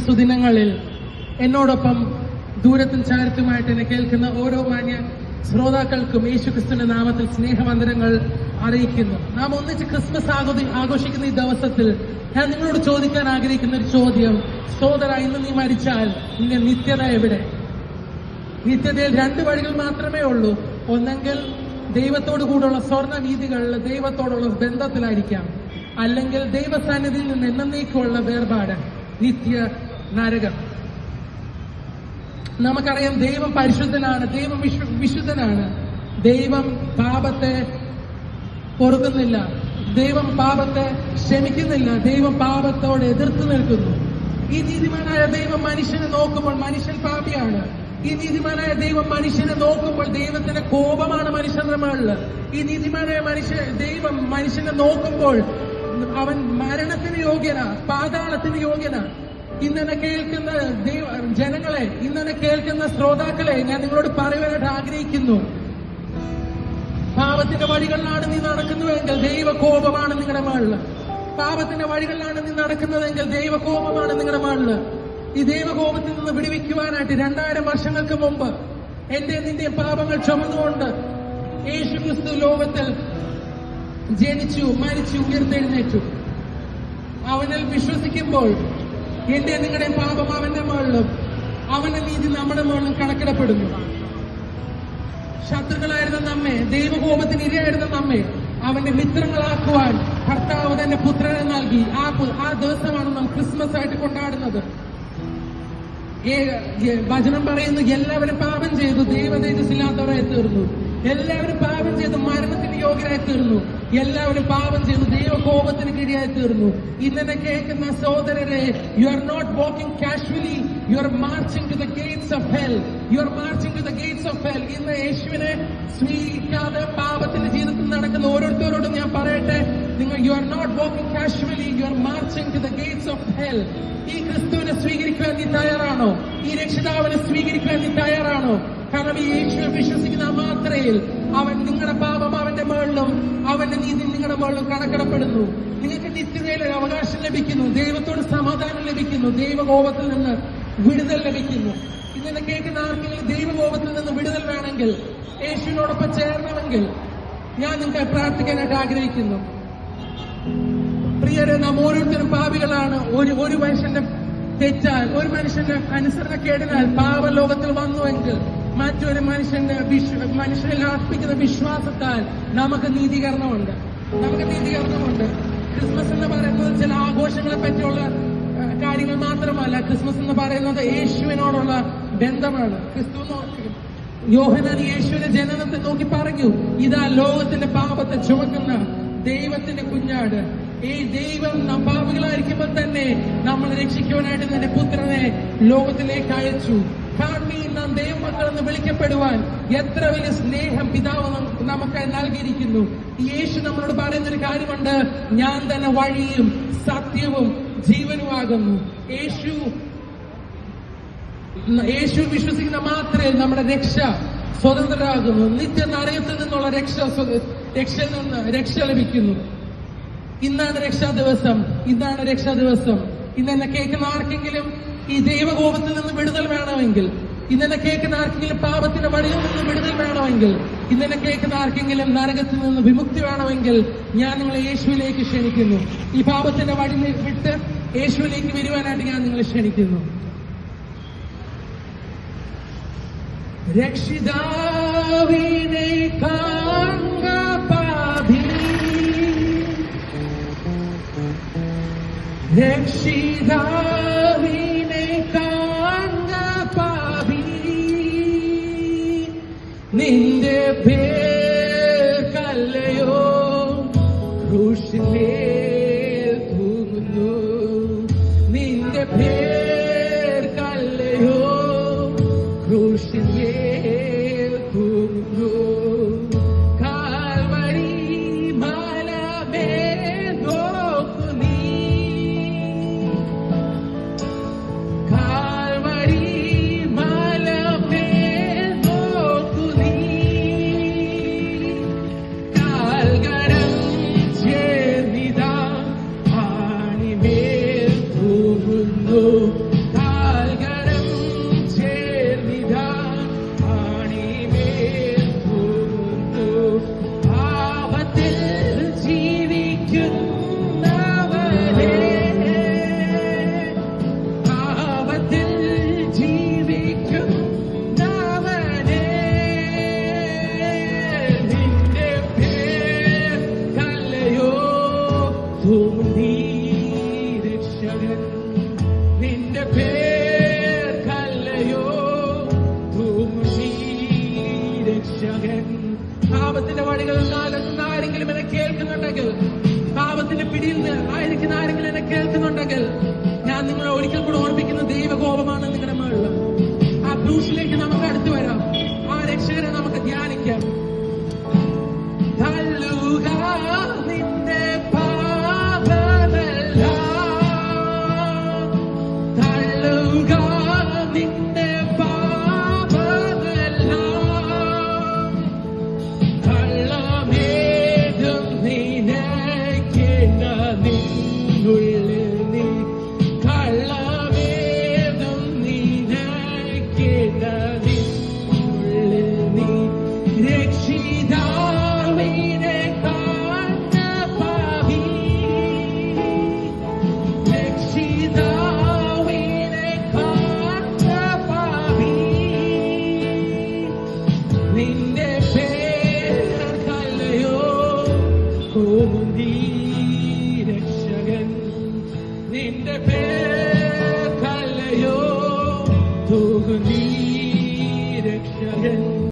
സുദിനങ്ങളിൽ എന്നോടൊപ്പം ദൂരത്തും ചാരത്തുമായിട്ട് എന്നെ കേൾക്കുന്ന ഓരോ മാന്യ ശ്രോതാക്കൾക്കും യേശുക്രിസ്തുവിന്റെ നാമത്തിൽ സ്നേഹവന്ദനങ്ങൾ അറിയിക്കുന്നു. നാം ഒന്നിച്ച് ക്രിസ്മസ് ആഘോഷിക്കുന്ന ഈ ദിവസത്തിൽ ഞാൻ നിങ്ങളോട് ചോദിക്കാൻ ആഗ്രഹിക്കുന്ന ഒരു ചോദ്യം, സഹോദരാ, ഇന്ന് നീ മരിച്ചാൽ നിന്റെ നിത്യത എവിടെ? നിത്യതയിൽ രണ്ട് വഴികൾ മാത്രമേ ഉള്ളൂ. ഒന്നെങ്കിൽ ദൈവത്തോടു കൂടെയുള്ള സ്വർണ്ണ വീതികളിൽ ദൈവത്തോടുള്ള ബന്ധത്തിലായിരിക്കാം, അല്ലെങ്കിൽ ദൈവസാന്നിധിയിൽ നിന്ന് എന്നേക്കുമുള്ള വേർപാട്, നിത്യ നരകം. നമുക്കറിയാം, ദൈവം പരിശുദ്ധനാണ്, ദൈവം വിശുദ്ധനാണ്. ദൈവം പാപത്തെ പൊറുക്കുന്നില്ല, ദൈവം പാപത്തെ ക്ഷമിക്കുന്നില്ല, ദൈവം പാപത്തോട് എതിർത്ത് നിൽക്കുന്നു. ഈ നീതിമാനായ ദൈവം മനുഷ്യനെ നോക്കുമ്പോൾ മനുഷ്യൻ പാപിയാണ്. ഈ നീതിമാനായ ദൈവം മനുഷ്യനെ നോക്കുമ്പോൾ ദൈവത്തിന്റെ കോപമാണ് മനുഷ്യന്റെ മേളില്. ഈ നീതിമാനായ ദൈവം മനുഷ്യനെ നോക്കുമ്പോൾ അവൻ മരണത്തിന് യോഗ്യന, പാതാളത്തിന് യോഗ്യന. ഇന്നെ കേൾക്കുന്ന ജനങ്ങളെ, ഇന്നെ കേൾക്കുന്ന ശ്രോതാക്കളെ ഞാൻ നിങ്ങളോട് പറയുവാനായിട്ട് ആഗ്രഹിക്കുന്നു. പാപത്തിന്റെ വഴികളിലാണ് നീ നടക്കുന്നുവെങ്കിൽ ദൈവകോപമാണ് നിങ്ങളുടെ മേളില്. പാപത്തിന്റെ വഴികളിലാണ് നീ നടക്കുന്നതെങ്കിൽ ദൈവകോപമാണ് നിങ്ങളുടെ മേളില്. ഈ ദൈവകോപത്തിൽ നിന്ന് വിടുവിക്കുവാനായിട്ട് 2000 വർഷങ്ങൾക്ക് മുമ്പ് എന്റെ നിന്റെ പാപങ്ങൾ ചുമന്നുകൊണ്ട് യേശുക്രിസ്തു ലോകത്തിൽ ജനിച്ചു, മരിച്ചു, ഉയർത്തെഴുന്നേറ്റു. അവനിൽ വിശ്വസിക്കുമ്പോൾ എന്റെ നിങ്ങളുടെ പാപം അവന്റെ മുകളിലും അവന്റെ നീതി നമ്മുടെ മുകളിലും കണക്കിടപ്പെടുന്നു. ശത്രുക്കളായിരുന്ന നമ്മെ, ദൈവകോപത്തിന് ഇരയായിരുന്ന നമ്മെ അവന്റെ മിത്രങ്ങളാക്കുവാൻ കർത്താവ് തന്നെ പുത്രനെ നൽകി. ആ ദിവസമാണ് നാം ക്രിസ്മസ് ആയിട്ട് കൊണ്ടാടുന്നത്. വചനം പറയുന്നു, എല്ലാവരും പാപം ചെയ്തു ദൈവതേജസ്സില്ലാത്തവരായി തീർന്നു. എല്ലാവരും പാപം ചെയ്ത് മരണത്തിന് യോഗ്യരായി തീർന്നു. എല്ലാവരും പാപം ചെയ്തു ദൈവകോപത്തിന് കീഴിയായി തീർന്നു. ഇന്നെ കേൾക്കുന്ന സഹോദരരെ, you are not walking casually, you are marching to the gates of hell. You are marching to the gates of hell. ഇന്ന് യേശുവിനെ സ്വീകരിക്കാതെ പാപത്തിന്റെ ജീവിതത്തിൽ നടക്കുന്ന ഓരോരുത്തരോടും ഞാൻ പറയട്ടെ, നിങ്ങൾ you are not walking casually, you are marching to the gates of hell. ഈ ക്രിസ്തുവിനെ സ്വീകരിക്കുവാൻ നീ തയ്യാറാണോ? ഈ രക്ഷിതാവിനെ സ്വീകരിക്കുവാൻ നീ തയ്യാറാണോ? കാരണം ഈ യേശുവിനെ വിശ്വസിക്കുന്ന മാത്രയിൽ അവൻ നിങ്ങളുടെ പാപം അവന്റെ മേളിലും അവന്റെ നീതി നിങ്ങളുടെ മേളിലും കണക്കിടപ്പെടുന്നു. നിങ്ങൾക്ക് നിത്യതയിൽ ഒരു അവകാശം ലഭിക്കുന്നു, ദൈവത്തോട് സമാധാനം ലഭിക്കുന്നു, ദൈവകോപത്തിൽ നിന്ന് വിടുതൽ ലഭിക്കുന്നു. ഇന്നെ കേൾക്കുന്ന ആർക്കെങ്കിലും ദൈവകോപത്തിൽ നിന്ന് വിടുതൽ വേണമെങ്കിൽ, യേശുവിനോടൊപ്പം ചേരണമെങ്കിൽ ഞാൻ നിങ്ങൾക്ക് പ്രാർത്ഥിക്കാനായിട്ട് ആഗ്രഹിക്കുന്നു. പ്രിയരെ, നാം ഓരോരുത്തരും പാപികളാണ്. ഒരു മനുഷ്യന്റെ തെറ്റാൽ, ഒരു മനുഷ്യന്റെ അനുസരണക്കേടിനാൽ പാപലോകത്തിൽ വന്നുവെങ്കിൽ മറ്റൊരു മനുഷ്യനിൽ അർപ്പിക്കുന്ന വിശ്വാസത്താൽ നമുക്ക് നീതീകരണമുണ്ട്. ക്രിസ്മസ് എന്ന് പറയുന്നത് ചില ആഘോഷങ്ങളെ പറ്റിയുള്ള കാര്യങ്ങൾ മാത്രമല്ല. ക്രിസ്മസ് എന്ന് പറയുന്നത് യേശുവിനോടുള്ള ബന്ധമാണ്. യോഹന്നാൻ യേശുവിന്റെ ജനനത്തെ നോക്കി പറഞ്ഞു, ഇതാ ലോകത്തിന്റെ പാപത്തെ ചുമക്കുന്ന ദൈവത്തിന്റെ കുഞ്ഞാട്. ഈ ദൈവം നാം പാപികളായിരിക്കുമ്പോൾ തന്നെ നമ്മൾ രക്ഷിക്കുവാനായിട്ട് തന്റെ പുത്രനെ ലോകത്തിലേക്ക് അയച്ചു. കാൺമീൻ, നാം ദൈവമക്കളെന്ന് വിളിക്കപ്പെടുവാൻ എത്ര വലിയ സ്നേഹം പിതാവ് നമുക്ക് നൽകിയിരിക്കുന്നു. യേശു നമ്മളോട് പറയുന്നൊരു കാര്യമുണ്ട്, ഞാൻ തന്നെ വഴിയും സത്യവും ജീവനുമാകുന്നു. യേശു വിശ്വസിക്കുന്ന മാത്രമേ നമ്മുടെ രക്ഷ സ്വതന്ത്രരാകുന്നു. നിത്യ നരകത്തിൽ നിന്നുള്ള രക്ഷ ലഭിക്കുന്നു. ഇന്നാണ് രക്ഷാ ദിവസം. ഇന്നെ കേൾക്കുന്ന ആർക്കെങ്കിലും ഈ ദൈവകോപത്തിൽ നിന്ന് വിടുതൽ വേണമെങ്കിൽ, ഇന്നെ കേൾക്കുന്ന ആർക്കെങ്കിലും പാപത്തിന്റെ വഴിയിൽ നിന്ന് വിടുതൽ വേണമെങ്കിൽ, ഇന്നെ കേൾക്കുന്ന ആർക്കെങ്കിലും നരകത്തിൽ നിന്ന് വിമുക്തി വേണമെങ്കിൽ ഞാൻ നിങ്ങളെ യേശുവിലേക്ക് ക്ഷണിക്കുന്നു. ഈ പാപത്തിന്റെ വഴി വിട്ട് യേശുവിലേക്ക് വരുവാനായിട്ട് ഞാൻ നിങ്ങളെ ക്ഷണിക്കുന്നു. രക്ഷിതാവിനെ കാണുക പാപി, രക്ഷിതാവിനെ കാണുക പാപി, നിന്റെ പേർക്കല്ലയോ ക്രൂശിന്മേൽ തൂങ്ങുന്നു, നിന്റെ പേർക്കല്ലയോ ക്രൂശിന്മേൽ തൂങ്ങുന്നു. കാൽവരി മലമേൽ നോക്കു നീ, കാൽവരി മലമേൽ നോക്കു നീ, നിന്റെ പേർക്കല്ലയോ തൂങ്ങി രക്ഷകൻ. പാപത്തിന്റെ വഴികളിൽ നിന്ന് ആരെങ്കിലും എന്നെ കേൾക്കുന്നുണ്ടെങ്കിൽ, പാപത്തിന്റെ പിടിയിൽ ആയിരിക്കുന്ന ആരെങ്കിലും എന്നെ കേൾക്കുന്നുണ്ടെങ്കിൽ, ഞാൻ നിങ്ങളെ ഒരിക്കൽ കൂടെ ഓർമ്മിക്കുന്ന ദൈവകോപമാണ് നിങ്ങളുടെ മുകളിൽ. ആ ക്രൂശിലേക്ക് നമുക്ക് അടുത്തു വരാം. ആ രക്ഷകനെ നമുക്ക് ധ്യാനിക്കാം. തള്ളുക നിന്റെ പാപമെല്ലാം, തള്ളുക നിന്റെ